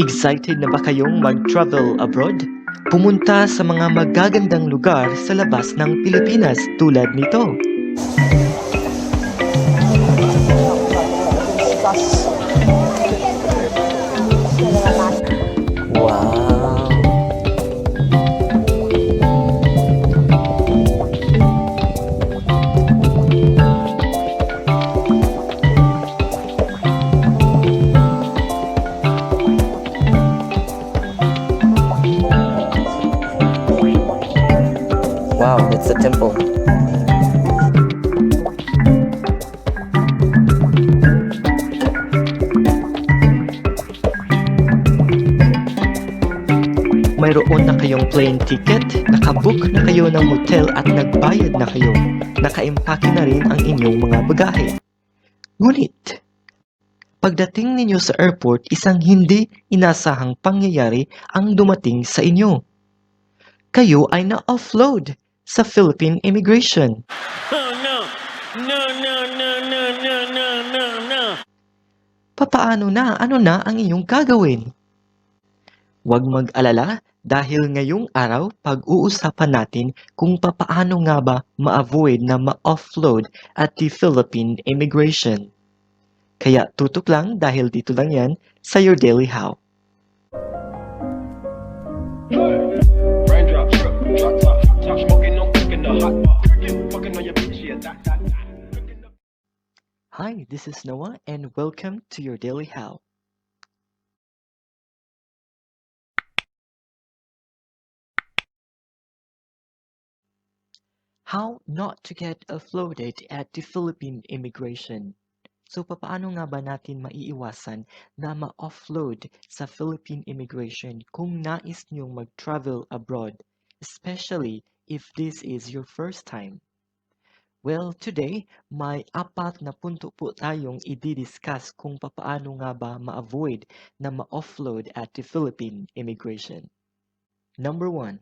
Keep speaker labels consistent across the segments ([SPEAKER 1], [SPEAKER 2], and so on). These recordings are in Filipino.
[SPEAKER 1] Excited na ba kayong mag-travel abroad? Pumunta sa mga magagandang lugar sa labas ng Pilipinas tulad nito. Wow! Wow, that's a temple. Mayroon na kayong plane ticket, nakabook na kayo ng hotel at nagbayad na kayo. Nakaimpake na rin ang inyong mga bagahe. Ngunit, pagdating ninyo sa airport, isang hindi inasahang pangyayari ang dumating sa inyo. Kayo ay na-offload sa Philippine Immigration.
[SPEAKER 2] Oh no! No, no, no, no, no, no, no, no!
[SPEAKER 1] Papaano na? Ano na ang inyong gagawin? Huwag mag-alala dahil ngayong araw pag-uusapan natin kung papaano nga ba ma-avoid na ma-offload at the Philippine Immigration. Kaya tutok lang dahil dito lang yan sa Your Daily How.
[SPEAKER 3] Raindrop, drip, drop top, top smoking, no cooking the hot pot. You fucking on your bitch, yeah, that.
[SPEAKER 1] Hi, this is Noah and welcome to Your Daily How. How not to get offloaded at the Philippine Immigration. So, papaano nga ba natin maiiwasan na ma-offload sa Philippine Immigration kung nais niyong mag-travel abroad, especially if this is your first time? Well, today, may apat na punto po tayong i-discuss kung papaano nga ba ma-avoid na ma-offload at the Philippine Immigration. Number 1.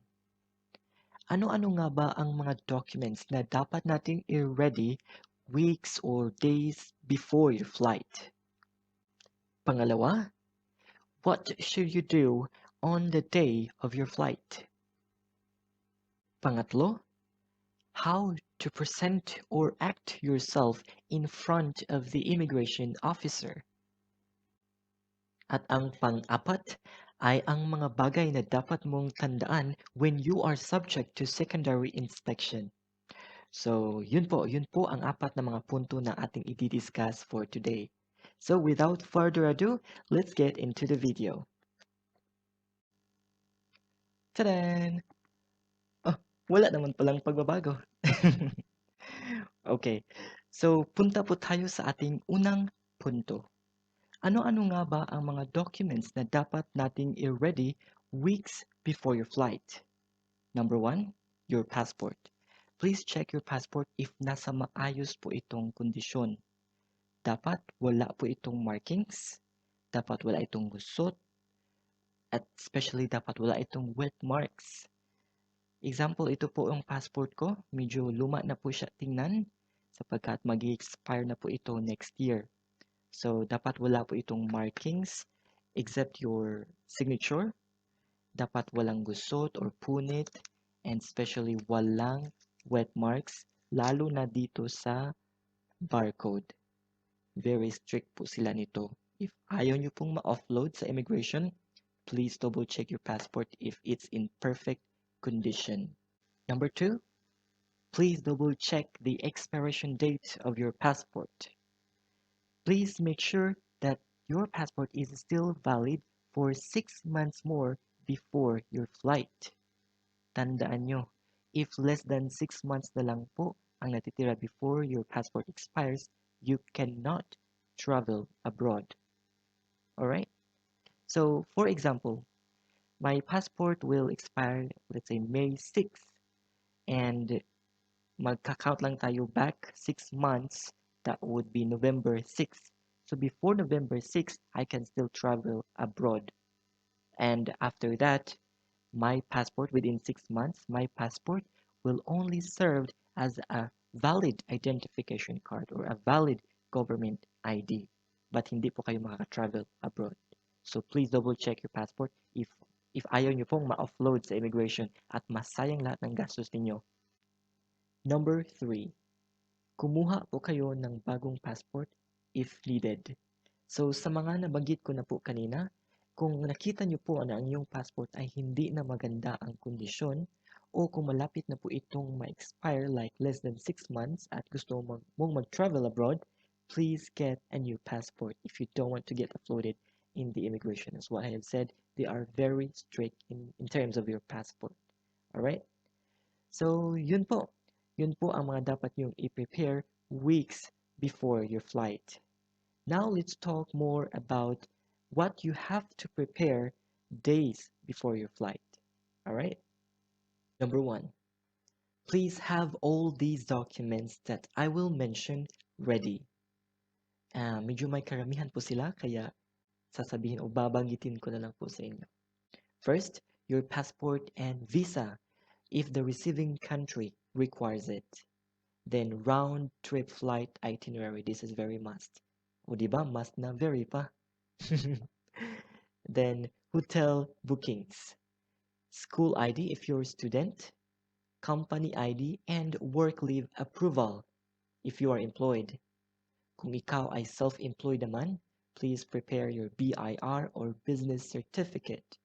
[SPEAKER 1] Ano-ano nga ba ang mga documents na dapat nating i-ready weeks or days before your flight? Pangalawa, what should you do on the day of your flight? Pangatlo, how to present or act yourself in front of the immigration officer. At ang pang-apat ay ang mga bagay na dapat mong tandaan when you are subject to secondary inspection. So, yun po ang apat na mga punto na ating i-discuss for today. So, without further ado, let's get into the video. Tadan! Oh, wala naman palang pagbabago. Okay, so punta po tayo sa ating unang punto. Ano-ano nga ba ang mga documents na dapat nating i-ready weeks before your flight? Number 1, your passport. Please check your passport if nasa maayos po itong kondisyon. Dapat wala po itong markings, dapat wala itong gusot, at especially dapat wala itong wet marks. Example, ito po yung passport ko. Medyo luma na po siya tingnan sapagkat mag-expire na po ito next year. So, dapat wala po itong markings except your signature. Dapat walang gusot or punit and especially walang wet marks lalo na dito sa barcode. Very strict po sila nito. If ayaw nyo pong ma-offload sa immigration, please double check your passport if it's in perfect condition. Number 2, please double check the expiration date of your passport. Please make sure that your passport is still valid for 6 months more before your flight. Tandaan nyo, if less than 6 months na lang po ang natitira before your passport expires, you cannot travel abroad. Alright? So, for example, my passport will expire, let's say, May 6th. And magka-count lang tayo back 6 months. That would be November 6th. So, before November 6th, I can still travel abroad. And after that, my passport, within 6 months, my passport will only serve as a valid identification card or a valid government ID. But hindi po kayo makaka-travel abroad. So please double check your passport if ayaw nyo pong ma-offload sa immigration at masayang lahat ng gastos ninyo. Number 3, kumuha po kayo ng bagong passport if needed. So sa mga nabanggit ko na po kanina, kung nakita nyo po na ang iyong passport ay hindi na maganda ang kondisyon o kung malapit na po itong ma-expire like less than 6 months at gusto mong mag-travel abroad, please get a new passport if you don't want to get offloaded in the immigration. As what I have said, they are very strict in terms of your passport. Alright? So, yun po. Yun po ang mga dapat nyong i-prepare weeks before your flight. Now, let's talk more about what you have to prepare days before your flight. Alright? Number 1, please have all these documents that I will mention ready. Medyo may karamihan po sila, kaya sasabihin o babanggitin ko na lang po sa inyo. First, your passport and visa if the receiving country requires it. Then round-trip flight itinerary. This is very must. O diba? Must na very pa. Then hotel bookings. School ID if you're a student. Company ID and work leave approval if you are employed. Kung ikaw ay self-employed naman, please prepare your BIR or business certificate.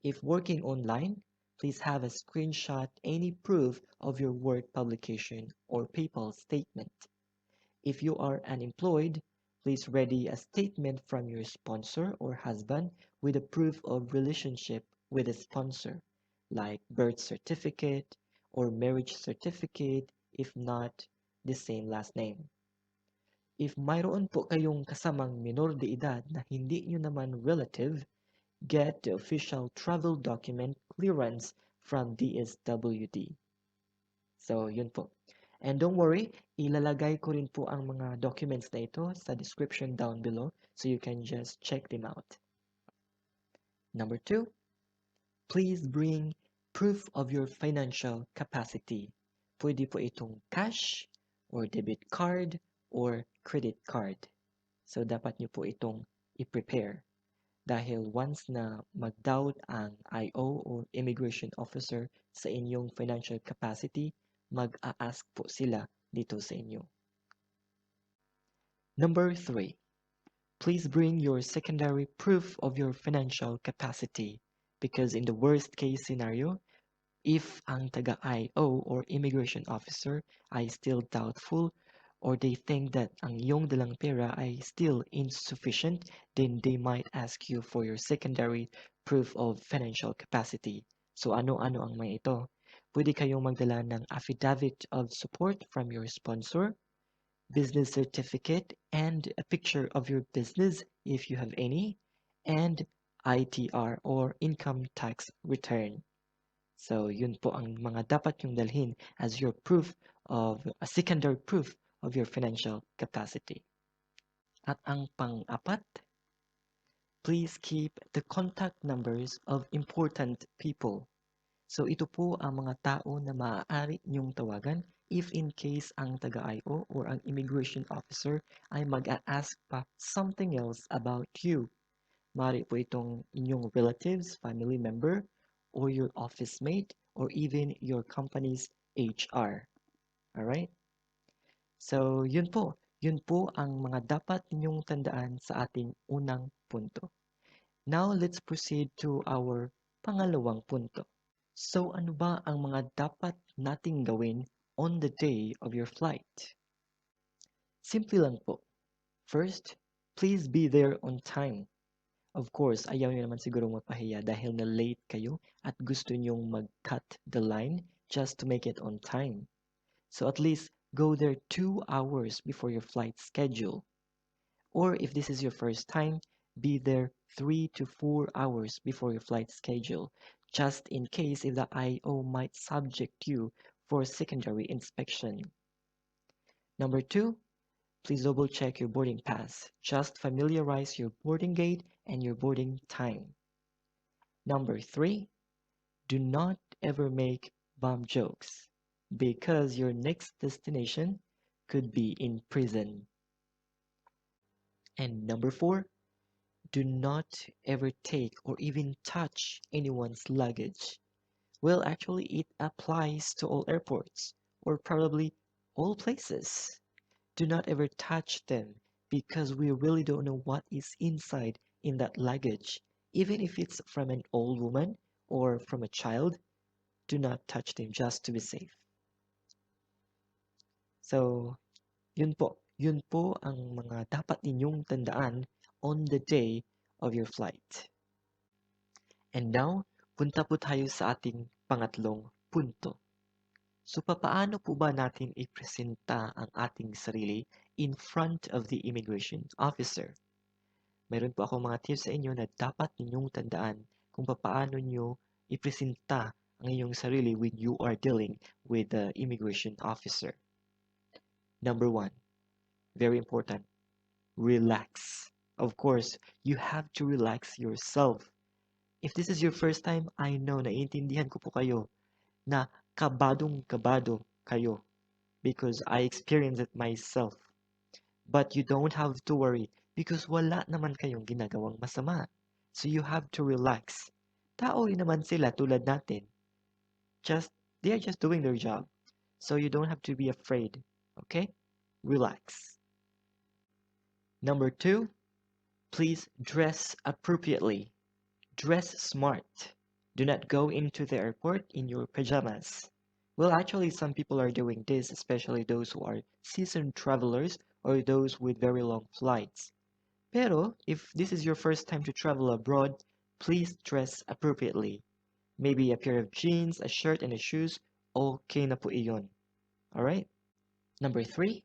[SPEAKER 1] If working online, please have a screenshot any proof of your work publication or PayPal statement. If you are unemployed, please ready a statement from your sponsor or husband with a proof of relationship with the sponsor, like birth certificate or marriage certificate if not the same last name. If mayroon po kayong kasamang minor de edad na hindi nyo naman relative, get the official travel document clearance from DSWD. So, yun po. And don't worry, ilalagay ko rin po ang mga documents na ito sa description down below so you can just check them out. Number 2, please bring proof of your financial capacity. Pwede po itong cash or debit card or credit card. So, dapat nyo po itong i-prepare. Dahil once na mag-doubt ang IO or immigration officer sa inyong financial capacity, mag-a-ask po sila dito sa inyo. Number 3, please bring your secondary proof of your financial capacity because in the worst case scenario, if ang taga-IO or immigration officer ay still doubtful or they think that ang iyong dalang pera ay still insufficient, then they might ask you for your secondary proof of financial capacity. So ano-ano ang may ito? Pwede kayong magdala ng affidavit of support from your sponsor, business certificate, and a picture of your business if you have any, and ITR or income tax return. So, yun po ang mga dapat yung dalhin as your proof of, a secondary proof of your financial capacity. At ang pang-apat, please keep the contact numbers of important people. So, ito po ang mga tao na maaari niyong tawagan if in case ang taga-IO or ang immigration officer ay mag-a-ask pa something else about you. Maaari po itong inyong relatives, family member, or your office mate, or even your company's HR. Alright? So, yun po. Yun po ang mga dapat ninyong tandaan sa ating unang punto. Now, let's proceed to our pangalawang punto. So, ano ba ang mga dapat nating gawin on the day of your flight? Simple lang po. First, please be there on time. Of course, ayaw nyo naman siguro mapahiya dahil na late kayo at gusto nyong mag-cut the line just to make it on time. So at least go there 2 hours before your flight schedule. Or if this is your first time, be there 3 to 4 hours before your flight schedule, just in case if the IO might subject you for secondary inspection. Number 2, please double check your boarding pass. Just familiarize your boarding gate and your boarding time. Number 3, do not ever make bomb jokes because your next destination could be in prison. And number 4, Do not ever take or even touch anyone's luggage. Well, actually, it applies to all airports, or probably all places. Do not ever touch them because we really don't know what is inside in that luggage. Even if it's from an old woman or from a child, do not touch them just to be safe. So, yun po. Yun po ang mga dapat ninyong tandaan on the day of your flight. And now, punta po tayo sa ating pangatlong punto. So, papaano po ba natin ipresenta ang ating sarili in front of the immigration officer? Meron po akong mga tips sa inyo na dapat ninyong tandaan kung papaano nyo ipresenta ang inyong sarili when you are dealing with the immigration officer. Number 1, very important, relax. Of course, you have to relax yourself. If this is your first time, I know, naiintindihan ko po kayo na kabadong-kabado kayo because I experienced it myself. But you don't have to worry because wala naman kayong ginagawang masama. So you have to relax. Tao rin naman sila tulad natin. They are just doing their job. So you don't have to be afraid. Okay? Relax. Number 2, please dress appropriately. Dress smart. Do not go into the airport in your pajamas. Well, actually, some people are doing this, especially those who are seasoned travelers or those with very long flights. Pero, if this is your first time to travel abroad, please dress appropriately. Maybe a pair of jeans, a shirt, and a shoes, okay na po iyon. Alright? Number 3,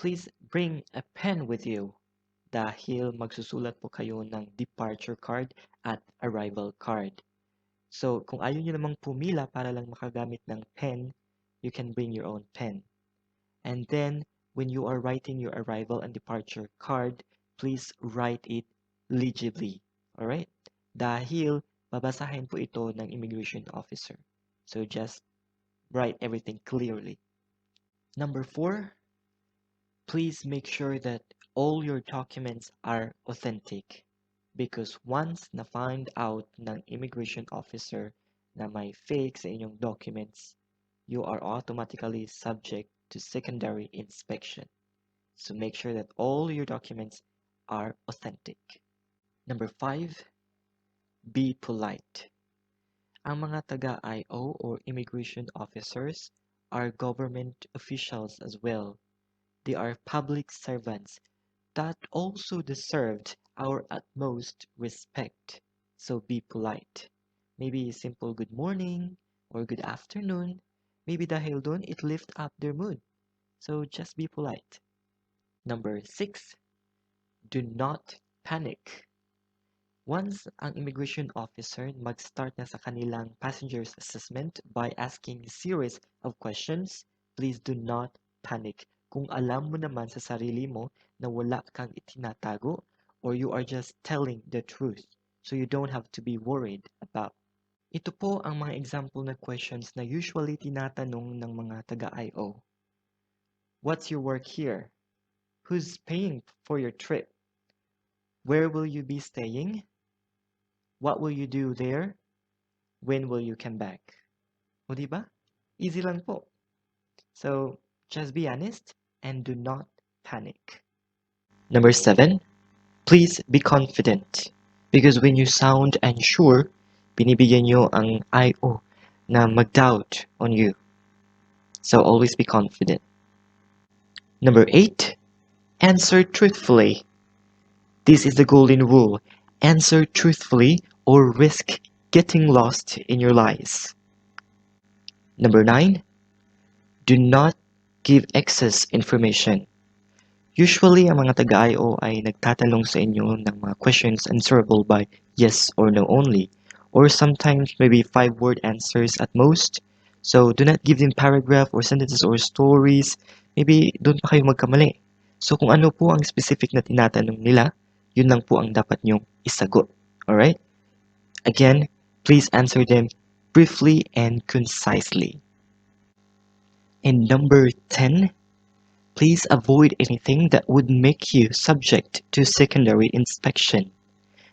[SPEAKER 1] please bring a pen with you dahil magsusulat po kayo ng departure card at arrival card. So, kung ayaw nyo namang pumila para lang makagamit ng pen, you can bring your own pen. And then, when you are writing your arrival and departure card, please write it legibly. Alright? Dahil babasahin po ito ng immigration officer. So, just write everything clearly. Number 4, please make sure that all your documents are authentic. Because once na-find out ng immigration officer na may fake sa inyong documents, you are automatically subject to secondary inspection. So make sure that all your documents are authentic. Number 5, be polite. Ang mga taga-IO or immigration officers are government officials as well. They are public servants that also deserved our utmost respect. So be polite. Maybe a simple good morning or good afternoon. Maybe dahil dun, it lift up their mood. So just be polite. Number 6, do not panic. Once ang immigration officer mag-start na sa kanilang passengers assessment by asking series of questions, please do not panic. Kung alam mo naman sa sarili mo na wala kang itinatago or you are just telling the truth, so you don't have to be worried about. Ito po ang mga example na questions na usually tinatanong ng mga taga-IO. What's your work here? Who's paying for your trip? Where will you be staying? What will you do there? When will you come back? O diba? Easy lang po. So, just be honest and do not panic. Number 7, please be confident. Because when you sound unsure, binibigyan nyo ang IO na mag-doubt on you. So, always be confident. Number 8, answer truthfully. This is the golden rule. Answer truthfully or risk getting lost in your lies. Number 9, do not give excess information. Usually, ang mga taga-IO ay nagtatanong sa inyo ng mga questions answerable by yes or no only, or sometimes maybe 5-word answers at most. So, do not give them paragraph or sentences or stories. Maybe doon pa kayo magkamali. So, kung ano po ang specific na tinatanong nila, yun lang po ang dapat nyong isagot. Alright? Again, please answer them briefly and concisely. And number 10, please avoid anything that would make you subject to secondary inspection.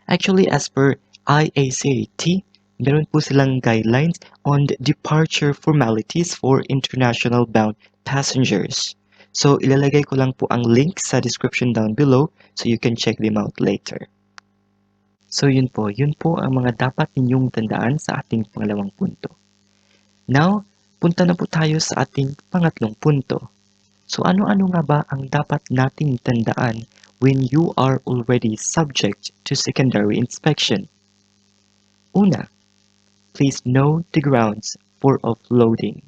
[SPEAKER 1] Actually, as per IACAT, meron po silang guidelines on the departure formalities for international bound passengers. So, ilalagay ko lang po ang link sa description down below so you can check them out later. So, yun po ang mga dapat ninyong tandaan sa ating pangalawang punto. Now, punta na po tayo sa ating pangatlong punto. So, ano-ano nga ba ang dapat nating tandaan when you are already subject to secondary inspection? Una, please know the grounds for offloading.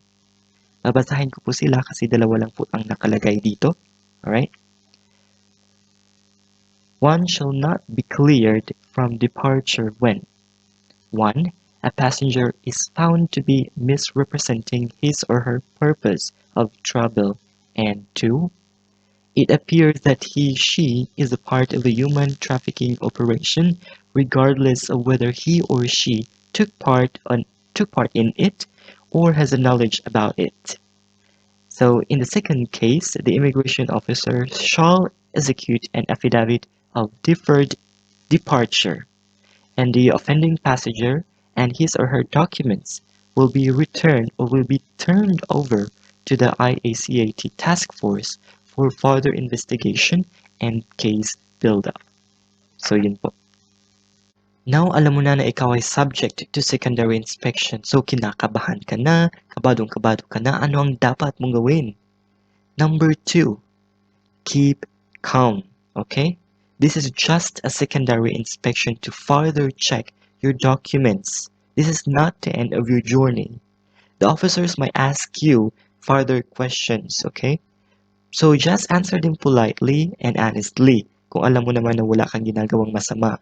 [SPEAKER 1] Babasahin ko po sila kasi dalawa lang po ang nakalagay dito. Alright? One shall not be cleared from departure when 1. A passenger is found to be misrepresenting his or her purpose of travel, and 2. It appears that he/she is a part of a human trafficking operation, regardless of whether he or she took part in it or has a knowledge about it. So in the second case, the immigration officer shall execute an affidavit of deferred departure, and the offending passenger and his or her documents will be returned or will be turned over to the IACAT task force for further investigation and case build-up. So yun po. Now, alam mo na ikaw ay subject to secondary inspection. So, kinakabahan ka na, kabadong-kabado ka na, ano ang dapat mong gawin? Number 2, keep calm, okay? This is just a secondary inspection to further check your documents. This is not the end of your journey. The officers might ask you further questions, okay? So, just answer them politely and honestly kung alam mo naman na wala kang ginagawang masama.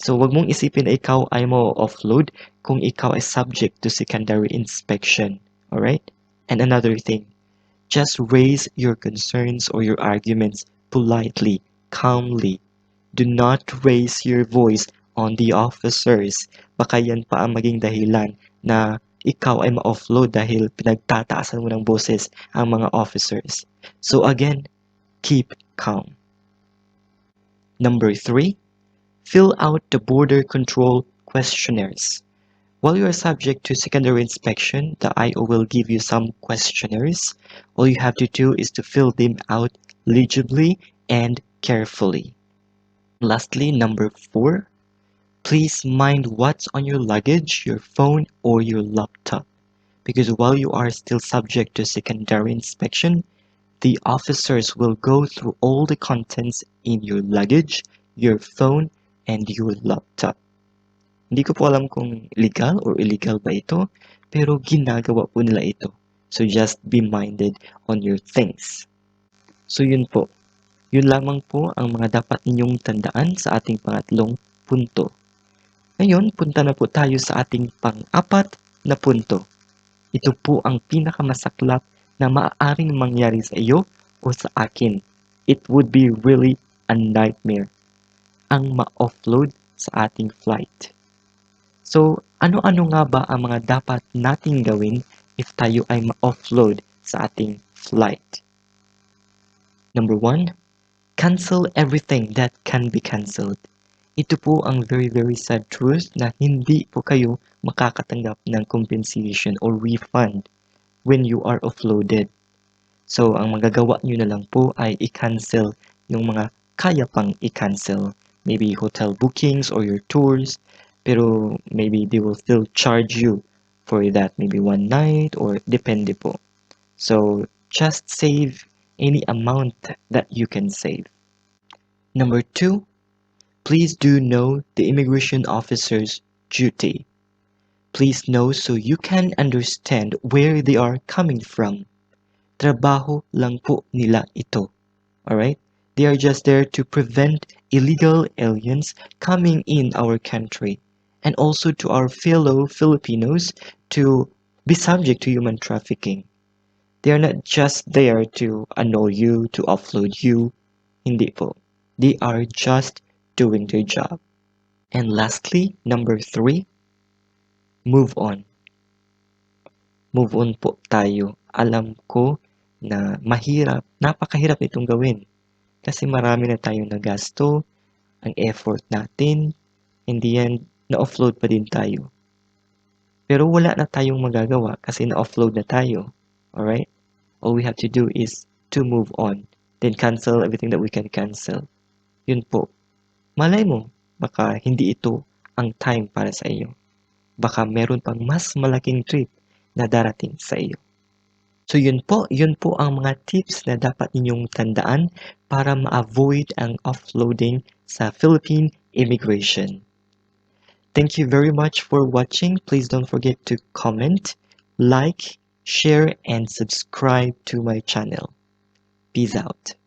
[SPEAKER 1] So, wag mong isipin na ikaw ay mo-offload kung ikaw ay subject to secondary inspection. Alright? And another thing, just raise your concerns or your arguments politely, calmly. Do not raise your voice on the officers. Baka yan pa ang maging dahilan na ikaw ay ma-offload dahil pinagtataasan mo ng boses ang mga officers. So again, keep calm. Number 3, fill out the border control questionnaires. While you are subject to secondary inspection, the IO will give you some questionnaires. All you have to do is to fill them out legibly and carefully. Lastly, number 4, please mind what's on your luggage, your phone, or your laptop. Because while you are still subject to secondary inspection, the officers will go through all the contents in your luggage, your phone, and your laptop. Hindi ko po alam kung legal or illegal ba ito, pero ginagawa po nila ito. So just be minded on your things. So yun po. Yun lamang po ang mga dapat ninyong tandaan sa ating pangatlong punto. Ngayon, punta na po tayo sa ating pang-apat na punto. Ito po ang pinakamasaklap na maaaring mangyari sa iyo o sa akin. It would be really a nightmare. Ang ma-offload sa ating flight. So, ano-ano nga ba ang mga dapat nating gawin if tayo ay ma-offload sa ating flight? Number 1, cancel everything that can be canceled. Ito po ang very sad truth na hindi po kayo makakatanggap ng compensation or refund when you are offloaded. So, ang magagawa nyo na lang po ay i-cancel yung mga kaya pang i-cancel. Maybe hotel bookings or your tours. Pero maybe they will still charge you for that. Maybe one night or depende po. So, just save any amount that you can save. Number 2, please do know the immigration officer's duty. Please know so you can understand where they are coming from. Trabaho lang po nila ito. Alright? They are just there to prevent illegal aliens coming in our country and also to our fellow Filipinos to be subject to human trafficking. They are not just there to annoy you, to offload you. Hindi po. They are just doing their job. And lastly, number 3, move on. Move on po tayo. Alam ko na mahirap, napakahirap itong gawin. Kasi marami na tayong nagasto, ang effort natin, in the end, na-offload pa din tayo. Pero wala na tayong magagawa kasi na-offload na tayo. Alright? All we have to do is to move on. Then cancel everything that we can cancel. Yun po. Malay mo, baka hindi ito ang time para sa iyo. Baka meron pang mas malaking trip na darating sa iyo. So yun po ang mga tips na dapat ninyong tandaan para ma-avoid ang offloading sa Philippine immigration. Thank you very much for watching. Please don't forget to comment, like, share, and subscribe to my channel. Peace out.